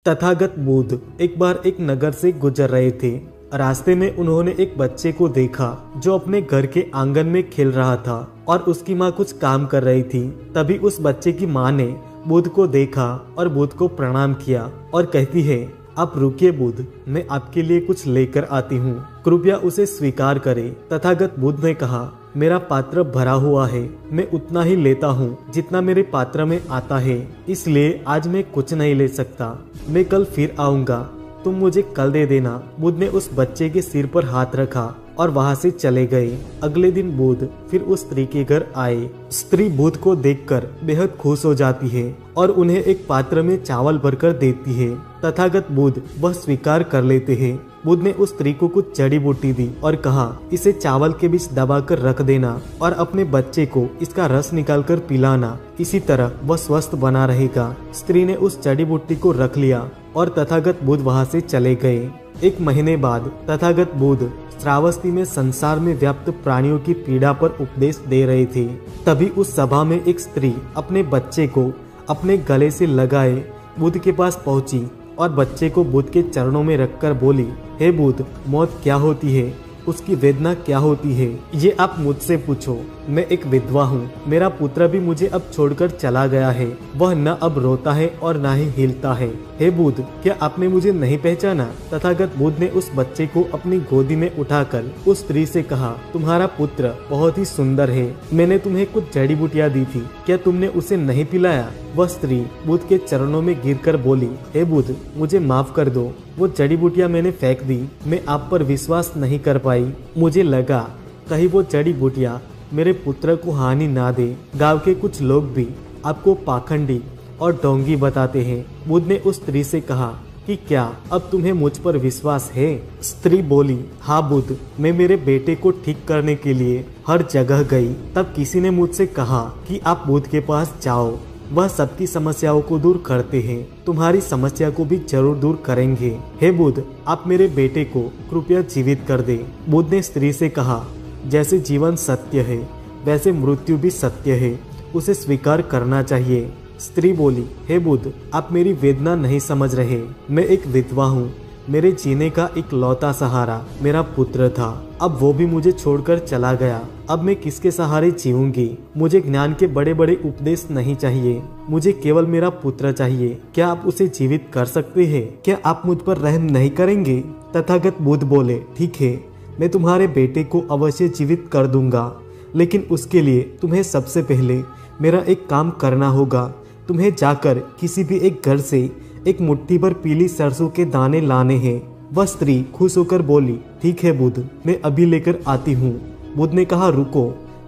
तथागत बुद्ध एक बार एक नगर से गुजर रहे थे। रास्ते में उन्होंने एक बच्चे को देखा जो अपने घर के आंगन में खेल रहा था और उसकी माँ कुछ काम कर रही थी। तभी उस बच्चे की माँ ने बुद्ध को देखा और बुद्ध को प्रणाम किया और कहती है, आप रुकिए बुद्ध, मैं आपके लिए कुछ लेकर आती हूँ, कृपया उसे स्वीकार करें। तथागत बुद्ध ने कहा, मेरा पात्र भरा हुआ है, मैं उतना ही लेता हूँ जितना मेरे पात्र में आता है, इसलिए आज मैं कुछ नहीं ले सकता, मैं कल फिर आऊंगा, तुम मुझे कल दे देना। बुद्ध ने उस बच्चे के सिर पर हाथ रखा और वहां से चले गए। अगले दिन बुद्ध फिर उस स्त्री के घर आए। स्त्री बुद्ध को देखकर बेहद खुश हो जाती है और उन्हें एक पात्र में चावल भरकर देती है। तथागत बुद्ध वह स्वीकार कर लेते हैं। बुद्ध ने उस स्त्री को कुछ जड़ी बूटी दी और कहा, इसे चावल के बीच दबाकर रख देना और अपने बच्चे को इसका रस निकालकर पिलाना, इसी तरह वह स्वस्थ बना रहेगा। स्त्री ने उस जड़ी बूटी को रख लिया और तथागत बुद्ध वहां से चले गए। एक महीने बाद तथागत बुद्ध श्रावस्ती में संसार में व्याप्त प्राणियों की पीड़ा पर उपदेश दे रहे थे। तभी उस सभा में एक स्त्री अपने बच्चे को अपने गले से लगाए बुद्ध के पास पहुंची और बच्चे को बुद्ध के चरणों में रखकर बोली, हे बुद्ध, मौत क्या होती है, उसकी वेदना क्या होती है, ये आप मुझसे पूछो। मैं एक विधवा हूँ, मेरा पुत्र भी मुझे अब छोड़कर चला गया है, वह न अब रोता है और न ही हिलता है। हे बुद्ध, क्या आपने मुझे नहीं पहचाना? तथागत बुद्ध ने उस बच्चे को अपनी गोदी में उठाकर उस स्त्री से कहा, तुम्हारा पुत्र बहुत ही सुंदर है, मैंने तुम्हें कुछ जड़ी बूटियाँ दी थी, क्या तुमने उसे नहीं पिलाया? वह स्त्री बुद्ध के चरणों में गिरकर बोली, हे बुद्ध, मुझे माफ कर दो, वो जड़ी बूटियाँ मैंने फेंक दी, मैं आप पर विश्वास नहीं कर पाई, मुझे लगा कहीं वो जड़ी बूटियाँ मेरे पुत्र को हानि ना दे। गांव के कुछ लोग भी आपको पाखंडी और ढोंगी बताते हैं। बुद्ध ने उस स्त्री से कहा कि क्या अब तुम्हें मुझ पर विश्वास है? स्त्री बोली, हाँ बुद्ध, मैं मेरे बेटे को ठीक करने के लिए हर जगह गई। तब किसी ने मुझसे कहा कि आप बुद्ध के पास जाओ, वह सबकी समस्याओं को दूर करते हैं, तुम्हारी समस्या को भी जरूर दूर करेंगे। हे बुद्ध, आप मेरे बेटे को कृपया जीवित कर दे। बुद्ध ने स्त्री से कहा, जैसे जीवन सत्य है वैसे मृत्यु भी सत्य है, उसे स्वीकार करना चाहिए। स्त्री बोली, हे बुद्ध, आप मेरी वेदना नहीं समझ रहे, मैं एक विधवा हूँ, मेरे जीने का एक लौता सहारा मेरा पुत्र था, अब वो भी मुझे छोड़कर चला गया, अब मैं किसके सहारे जीऊंगी? मुझे ज्ञान के बड़े बड़े उपदेश नहीं चाहिए, मुझे केवल मेरा पुत्र चाहिए। क्या आप उसे जीवित कर सकते हैं? क्या आप मुझ पर रहम नहीं करेंगे? तथागत बुद्ध बोले, ठीक है, मैं तुम्हारे बेटे को अवश्य जीवित कर दूंगा, लेकिन उसके लिए तुम्हें सबसे पहले मेरा एक काम करना होगा। तुम्हें जाकर किसी भी एक घर से एक मुट्ठी भर पीली सरसों के दाने लाने हैं। वह स्त्री खुश होकर बोली, ठीक है बुद्ध, मैं अभी लेकर आती हूँ। बुद्ध ने कहा, रुको,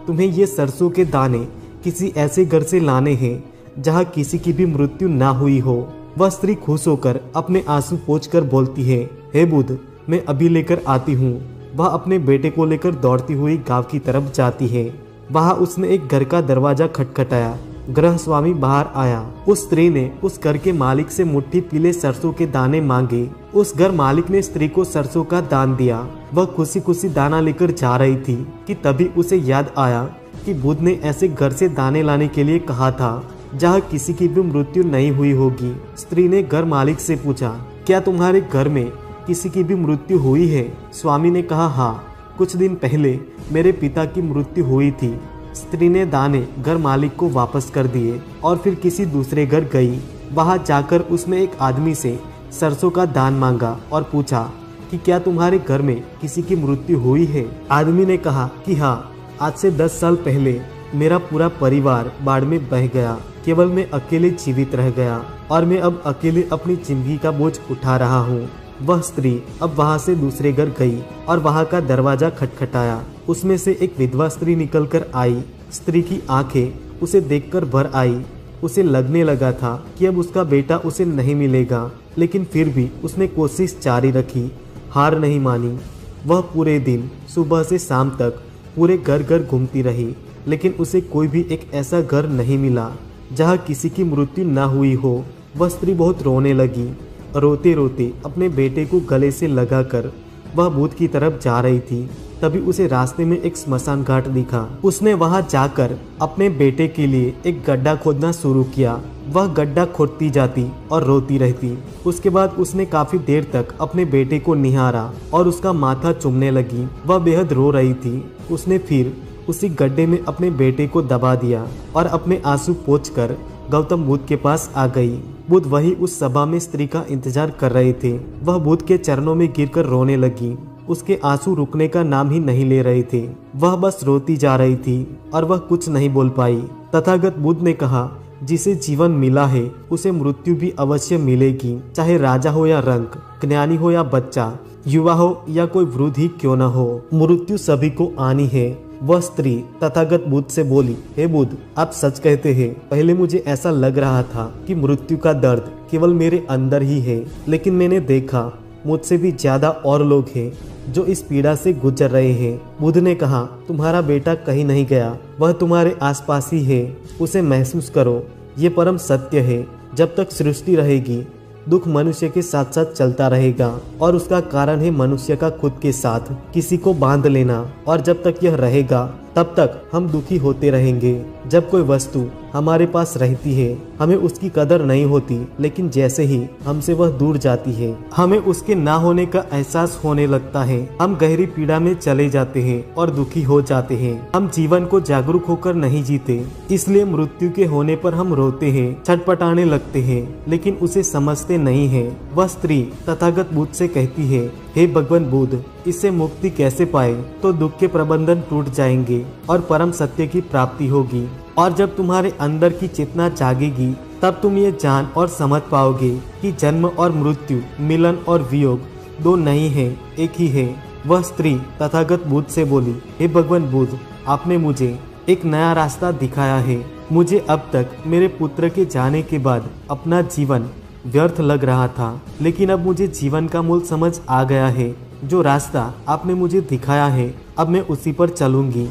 तुम्हें ये सरसों के दाने किसी ऐसे घर से लाने हैं जहाँ किसी की भी मृत्यु ना हुई हो। वह स्त्री खुश होकर अपने आंसू पोंछकर बोलती है, हे बुद्ध, मैं अभी लेकर आती हूँ। वह अपने बेटे को लेकर दौड़ती हुई गांव की तरफ जाती है। वहां उसने एक घर का दरवाजा खटखटाया। गृह स्वामी बाहर आया। उस स्त्री ने उस घर के मालिक से मुट्ठी पीले सरसों के दाने मांगे। उस घर मालिक ने स्त्री को सरसों का दान दिया। वह खुशी खुशी दाना लेकर जा रही थी कि तभी उसे याद आया कि बुद्ध ने ऐसे घर से दाने लाने के लिए कहा था जहाँ किसी की भी मृत्यु नहीं हुई होगी। स्त्री ने घर मालिक से पूछा, क्या तुम्हारे घर में किसी की भी मृत्यु हुई है? स्वामी ने कहा, हाँ, कुछ दिन पहले मेरे पिता की मृत्यु हुई थी। स्त्री ने दाने घर मालिक को वापस कर दिए और फिर किसी दूसरे घर गई। वहां जाकर उसने एक आदमी से सरसों का दान मांगा और पूछा कि क्या तुम्हारे घर में किसी की मृत्यु हुई है? आदमी ने कहा कि हाँ, आज से 10 साल पहले मेरा पूरा परिवार बाढ़ में बह गया, केवल मैं अकेले जीवित रह गया और मैं अब अकेले अपनी जिंदगी का बोझ उठा रहा हूँ। वह स्त्री अब वहां से दूसरे घर गई और वहां का दरवाजा खटखटाया। उसमें से एक विधवा स्त्री निकलकर आई। स्त्री की आंखें उसे देखकर भर आई। उसे लगने लगा था कि अब उसका बेटा उसे नहीं मिलेगा, लेकिन फिर भी उसने कोशिश जारी रखी, हार नहीं मानी। वह पूरे दिन सुबह से शाम तक पूरे घर घर घूमती रही, लेकिन उसे कोई भी एक ऐसा घर नहीं मिला जहाँ किसी की मृत्यु न हुई हो। वह स्त्री बहुत रोने लगी। रोते रोते अपने बेटे को गले से लगाकर वह बुद्ध की तरफ जा रही थी। तभी उसे रास्ते में एक स्मशान घाट दिखा। उसने वहां जाकर अपने बेटे के लिए एक गड्ढा खोदना शुरू किया वह गड्ढा खोदती जाती और रोती रहती। उसके बाद उसने काफी देर तक अपने बेटे को निहारा और उसका माथा चूमने लगी। वह बेहद रो रही थी। उसने फिर उसी गड्ढे में अपने बेटे को दबा दिया और अपने आंसू पोंछकर गौतम बुद्ध के पास आ गई। बुद्ध वही उस सभा में स्त्री का इंतजार कर रहे थे। वह बुद्ध के चरणों में गिरकर रोने लगी। उसके आंसू रुकने का नाम ही नहीं ले रहे थे। वह बस रोती जा रही थी और वह कुछ नहीं बोल पाई। तथागत बुद्ध ने कहा, जिसे जीवन मिला है उसे मृत्यु भी अवश्य मिलेगी, चाहे राजा हो या रंक, ज्ञानी हो या बच्चा, युवा हो या कोई वृद्ध ही क्यों न हो, मृत्यु सभी को आनी है। वह स्त्री तथागत बुद्ध से बोली, हे बुद्ध, आप सच कहते हैं। पहले मुझे ऐसा लग रहा था कि मृत्यु का दर्द केवल मेरे अंदर ही है, लेकिन मैंने देखा मुझसे भी ज्यादा और लोग हैं जो इस पीड़ा से गुजर रहे हैं। बुद्ध ने कहा, तुम्हारा बेटा कहीं नहीं गया, वह तुम्हारे आसपास ही है, उसे महसूस करो। ये परम सत्य है। जब तक सृष्टि रहेगी दुख मनुष्य के साथ साथ चलता रहेगा और उसका कारण है मनुष्य का खुद के साथ किसी को बांध लेना। और जब तक यह रहेगा तब तक हम दुखी होते रहेंगे। जब कोई वस्तु हमारे पास रहती है हमें उसकी कदर नहीं होती, लेकिन जैसे ही हमसे वह दूर जाती है हमें उसके ना होने का एहसास होने लगता है। हम गहरी पीड़ा में चले जाते हैं और दुखी हो जाते हैं। हम जीवन को जागरूक होकर नहीं जीते, इसलिए मृत्यु के होने पर हम रोते हैं, छटपटाने लगते हैं, लेकिन उसे समझते नहीं है। वह स्त्री तथागत बुद्ध से कहती है, हे भगवान बुद्ध, इससे मुक्ति कैसे पाए? तो दुख के प्रबंधन टूट जाएंगे और परम सत्य की प्राप्ति होगी। और जब तुम्हारे अंदर की चेतना जागेगी तब तुम ये जान और समझ पाओगे कि जन्म और मृत्यु, मिलन और वियोग दो नहीं है, एक ही है। वह स्त्री तथागत बुद्ध से बोली, हे भगवान बुद्ध, आपने मुझे एक नया रास्ता दिखाया है। मुझे अब तक मेरे पुत्र के जाने के बाद अपना जीवन व्यर्थ लग रहा था, लेकिन अब मुझे जीवन का मूल समझ आ गया है। जो रास्ता आपने मुझे दिखाया है अब मैं उसी पर चलूंगी।